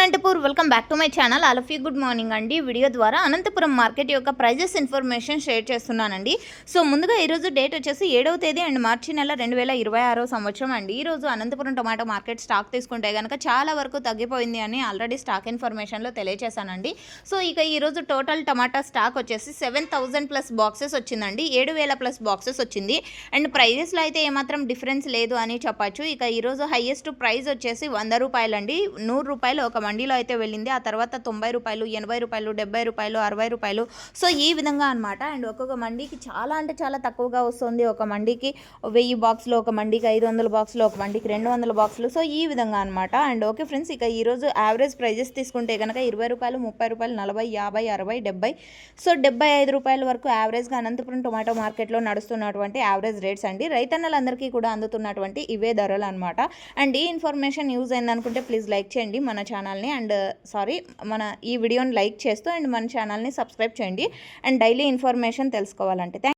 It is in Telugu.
Anantapur welcome back to my channel. All of you good morning అండి. వీడియో ద్వారా అనంతపురం మార్కెట్ యొక్క ప్రైజెస్ ఇన్ఫర్మేషన్ షేర్ చేస్తున్నానండి. సో ముందుగా ఈరోజు డేట్ వచ్చేసి 7వ తేదీ అండ్ మార్చి నెల 2026 సంవత్సరం అండి. ఈరోజు అనంతపురం టమాటో మార్కెట్ స్టాక్ తీసుకుంటే కనుక చాలా వరకు తగ్గిపోయింది అని ఆల్రెడీ స్టాక్ ఇన్ఫర్మేషన్లో తెలియజేశానండి. సో ఇక ఈరోజు టోటల్ టమాటా స్టాక్ వచ్చేసి 7000 ప్లస్ బాక్సెస్ వచ్చిందండి. 7000 ప్లస్ బాక్సెస్ వచ్చింది. అండ్ ప్రైజెస్లో అయితే ఏమాత్రం డిఫరెన్స్ లేదు అని చెప్పచ్చు. ఇక ఈరోజు హైయెస్ట్ ప్రైస్ వచ్చేసి 100 రూపాయలండి. 100 రూపాయలు ఒక మండీలో అయితే వెళ్ళింది. ఆ తర్వాత 90 రూపాయలు, 80 రూపాయలు, 70 రూపాయలు, 60 రూపాయలు. సో ఈ విధంగా అనమాట. అండ్ ఒక్కొక్క మండీకి చాలా అంటే చాలా తక్కువగా వస్తుంది. ఒక మండీకి 1000 బాక్సులు, ఒక మండీకి 500 బాక్సులు, ఒక మండీకి 200 బాక్సులు. సో ఈ విధంగా అనమాట. అండ్ ఓకే ఫ్రెండ్స్, ఇక ఈరోజు యావరేజ్ ప్రైజెస్ తీసుకుంటే కనుక 20 రూపాయలు, 30 రూపాయలు, 40, 50, 60, 70. సో 75 రూపాయల వరకు యావరేజ్గా అనంతపురం టొమాటో మార్కెట్లో నడుస్తున్నటువంటి యావరేజ్ రేట్స్ అండి. రైతన్నలందరికీ కూడా అందుతున్నటువంటి ఇవే ధరలు అనమాట. అండ్ ఈ ఇన్ఫర్మేషన్ యూజ్ అయిందనుకుంటే ప్లీజ్ లైక్ చేయండి మన ఛానల్ని. అండ్ మన ఈ వీడియోని లైక్ చేస్తూ అండ్ మన ఛానల్ని సబ్స్క్రైబ్ చేయండి. అండ్ డైలీ ఇన్ఫర్మేషన్ తెలుసుకోవాలంటే